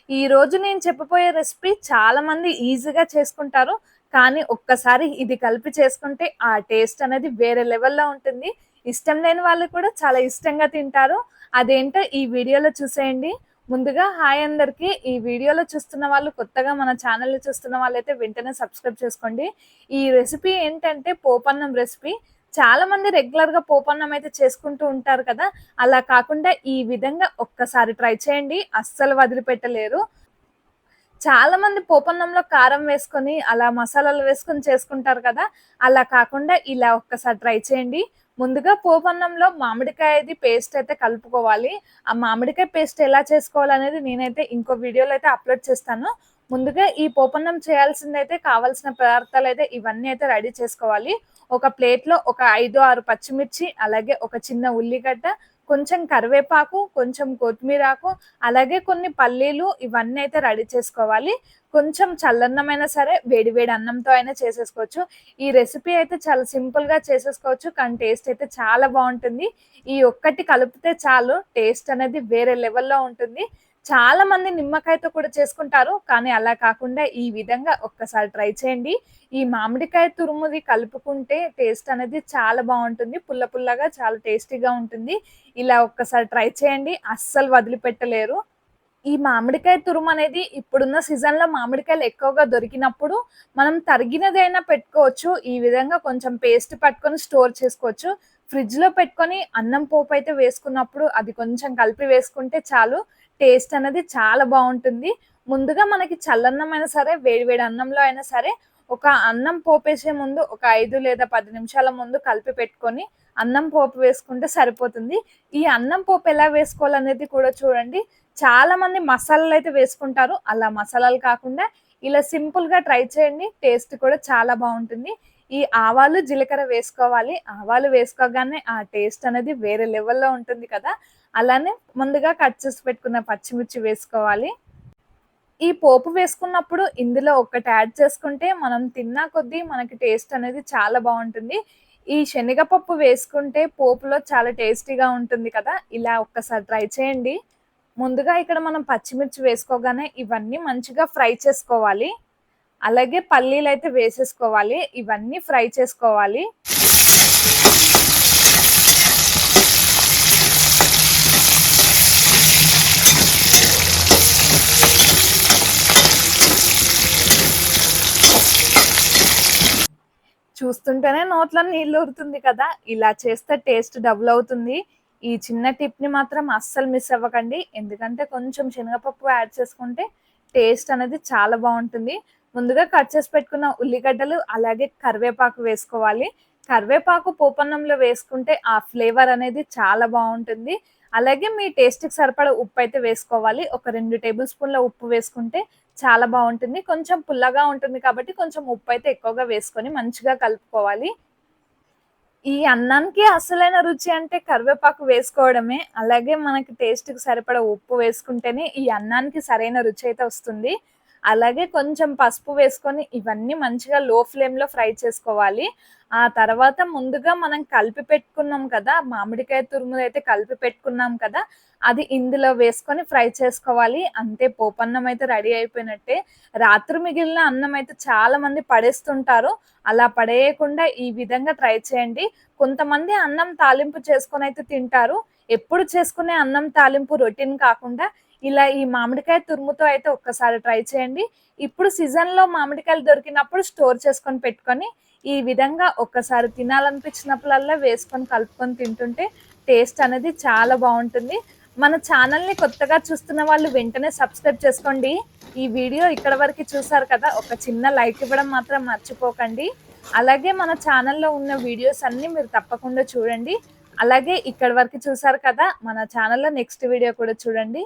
ఈ రోజు నేను చెప్పబోయే రెసిపీ చాలా మంది ఈజీగా చేసుకుంటారు. కానీ ఒక్కసారి ఇది కలిపి చేసుకుంటే ఆ టేస్ట్ అనేది వేరే లెవెల్‌లో ఉంటుంది. ఇష్టం లేని వాళ్ళు కూడా చాలా ఇష్టంగా తింటారు. అదేంటో ఈ వీడియోలో చూసేయండి. ముందుగా హాయ్ అందరికీ. ఈ వీడియోలో చూస్తున్న వాళ్ళు కొత్తగా మన ఛానెల్‌ని చూస్తున్న వాళ్ళైతే వెంటనే సబ్స్క్రైబ్ చేసుకోండి. ఈ రెసిపీ ఏంటంటే పోపన్నం రెసిపీ. చాలా మంది రెగ్యులర్‌గా పోపన్నం అయితే చేసుకుంటూ ఉంటారు కదా! అలా కాకుండా ఈ విధంగా ఒక్కసారి ట్రై చేయండి. అస్సలు వదిలిపెట్టలేరు. చాలా మంది పోపన్నంలో కారం వేసుకొని, అలా మసాలాలు వేసుకొని చేసుకుంటారు కదా! అలా కాకుండా ఇలా ఒక్కసారి ట్రై చేయండి. ముందుగా పోపన్నంలో మామిడికాయది పేస్ట్ అయితే కలుపుకోవాలి. ఆ మామిడికాయ పేస్ట్ ఎలా చేసుకోవాలనేది నేనైతే ఇంకో వీడియోలో అయితే అప్‌లోడ్ చేస్తాను. ముందుగా ఈ పోపన్నం చేయాల్సిందైతే కావాల్సిన పదార్థాలైతే ఇవన్నీ అయితే రెడీ చేసుకోవాలి. ఒక ప్లేట్‌లో ఒక 5, 6 పచ్చిమిర్చి, అలాగే ఒక చిన్న ఉల్లిగడ్డ, కొంచెం కరివేపాకు, కొంచెం కొత్తిమీరాకు, అలాగే కొన్ని పల్లీలు ఇవన్నీ అయితే రెడీ చేసుకోవాలి. కొంచెం చల్లన్నమైనా సరే వేడి వేడి అన్నంతో అయినా చేసేసుకోవచ్చు. ఈ రెసిపీ అయితే చాలా సింపుల్‌గా చేసేసుకోవచ్చు. కానీ టేస్ట్ అయితే చాలా బావుంటుంది. ఈ ఒక్కటి కలిపితే చాలు టేస్ట్ అనేది వేరే లెవెల్‌లో ఉంటుంది. చాలా మంది నిమ్మకాయతో కూడా చేసుకుంటారు. కానీ అలా కాకుండా ఈ విధంగా ఒక్కసారి ట్రై చేయండి. ఈ మామిడికాయ తురుముది కలుపుకుంటే టేస్ట్ అనేది చాలా బావుంటుంది. పుల్ల పుల్లగా చాలా టేస్టీగా ఉంటుంది. ఇలా ఒక్కసారి ట్రై చేయండి. అస్సలు వదిలిపెట్టలేరు. ఈ మామిడికాయ తురుమనేది ఇప్పుడున్న సీజన్‌లో మామిడికాయలు ఎక్కువగా దొరికినప్పుడు మనం తరిగినదైనా పెట్టుకోవచ్చు. ఈ విధంగా కొంచెం పేస్ట్ పట్టుకొని స్టోర్ చేసుకోవచ్చు. ఫ్రిడ్జ్‌లో పెట్టుకొని అన్నం పోపైతే వేసుకున్నప్పుడు అది కొంచెం కలిపి వేసుకుంటే చాలు. టేస్ట్ అనేది చాలా బావుంటుంది. ముందుగా మనకి చల్లన్నమైనా సరే, వేడి వేడి అన్నంలో అయినా సరే, ఒక అన్నం పోపేసే ముందు ఒక 5 లేదా 10 నిమిషాల ముందు కలిపి పెట్టుకొని, అన్నం పోపు వేసుకుంటే సరిపోతుంది. ఈ అన్నం పోపు ఎలా వేసుకోవాలనేది కూడా చూడండి. చాలా మంది మసాలాలైతే వేసుకుంటారు. అలా మసాలాలు కాకుండా ఇలా సింపుల్‌గా ట్రై చేయండి. టేస్ట్ కూడా చాలా బావుంటుంది. ఈ ఆవాలు, జీలకర్ర వేసుకోవాలి. ఆవాలు వేసుకోగానే ఆ టేస్ట్ అనేది వేరే లెవెల్‌లో ఉంటుంది కదా! అలానే ముందుగా కట్ చేసి పెట్టుకున్న పచ్చిమిర్చి వేసుకోవాలి. ఈ పోపు వేసుకున్నప్పుడు ఇందులో ఒకటి యాడ్ చేసుకుంటే మనం తిన్న కొద్దీ మనకి టేస్ట్ అనేది చాలా బావుంటుంది. ఈ శనగపప్పు వేసుకుంటే పోపులో చాలా టేస్టీగా ఉంటుంది కదా! ఇలా ఒక్కసారి ట్రై చేయండి. ముందుగా ఇక్కడ మనం పచ్చిమిర్చి వేసుకోగానే ఇవన్నీ మంచిగా ఫ్రై చేసుకోవాలి. అలాగే పల్లీలైతే వేసేసుకోవాలి. ఇవన్నీ ఫ్రై చేసుకోవాలి. చూస్తుంటేనే నోట్లో నీళ్ళూరుతుంది కదా! ఇలా చేస్తే టేస్ట్ డబుల్ అవుతుంది. ఈ చిన్న టిప్‌ని మాత్రం అస్సలు మిస్ అవ్వకండి. ఎందుకంటే కొంచెం శనగపప్పు యాడ్ చేసుకుంటే టేస్ట్ అనేది చాలా బావుంటుంది. ముందుగా కట్ చేసి పెట్టుకున్న ఉల్లిగడ్డలు, అలాగే కరివేపాకు వేసుకోవాలి. కరివేపాకు పోపన్నంలో వేసుకుంటే ఆ ఫ్లేవర్ అనేది చాలా బావుంటుంది. అలాగే మీ టేస్ట్‌కి సరిపడా ఉప్పైతే వేసుకోవాలి. ఒక 2 టేబుల్ స్పూన్‌ల ఉప్పు వేసుకుంటే చాలా బావుంటుంది. కొంచెం పుల్లగా ఉంటుంది కాబట్టి కొంచెం ఉప్పైతే ఎక్కువగా వేసుకొని మంచిగా కలుపుకోవాలి. ఈ అన్నానికి అసలైన రుచి అంటే కరివేపాకు వేసుకోవడమే. అలాగే మనకి టేస్ట్‌కి సరిపడా ఉప్పు వేసుకుంటేనే ఈ అన్నానికి సరైన రుచయితే వస్తుంది. అలాగే కొంచెం పసుపు వేసుకొని ఇవన్నీ మంచిగా లో ఫ్లేమ్‌లో ఫ్రై చేసుకోవాలి. ఆ తర్వాత ముందుగా మనం కలిపి పెట్టుకున్నాం కదా! మామిడికాయ తురుముదైతే కలిపి పెట్టుకున్నాం కదా! అది ఇందులో వేసుకొని ఫ్రై చేసుకోవాలి. అంతే పోపన్నం అయితే రెడీ అయిపోయినట్టే. రాత్రి మిగిలిన అన్నం అయితే చాలా మంది పడేస్తుంటారు. అలా పడేయకుండా ఈ విధంగా ట్రై చేయండి. కొంతమంది అన్నం తాలింపు చేసుకొనైతే తింటారు. ఎప్పుడు చేసుకునే అన్నం తాలింపు రొటీన్ కాకుండా ఇలా ఈ మామిడికాయ తురుముతో అయితే ఒక్కసారి ట్రై చేయండి. ఇప్పుడు సీజన్‌లో మామిడికాయలు దొరికినప్పుడు స్టోర్ చేసుకొని పెట్టుకొని, ఈ విధంగా ఒక్కసారి తినాలనిపించినప్పుడల్లా వేసుకొని కలుపుకొని తింటుంటే టేస్ట్ అనేది చాలా బావుంటుంది. మన ఛానల్‌ని కొత్తగా చూస్తున్న వాళ్ళు వెంటనే సబ్స్క్రైబ్ చేసుకోండి. ఈ వీడియో ఇక్కడ వరకి చూసారు కదా! ఒక చిన్న లైక్ ఇవ్వడం మాత్రం మర్చిపోకండి. అలాగే మన ఛానల్‌లో ఉన్న వీడియోస్ అన్నీ మీరు తప్పకుండా చూడండి. అలాగే ఇక్కడి వరకు చూసారు కదా! మన ఛానల్‌లో నెక్స్ట్ వీడియో కూడా చూడండి.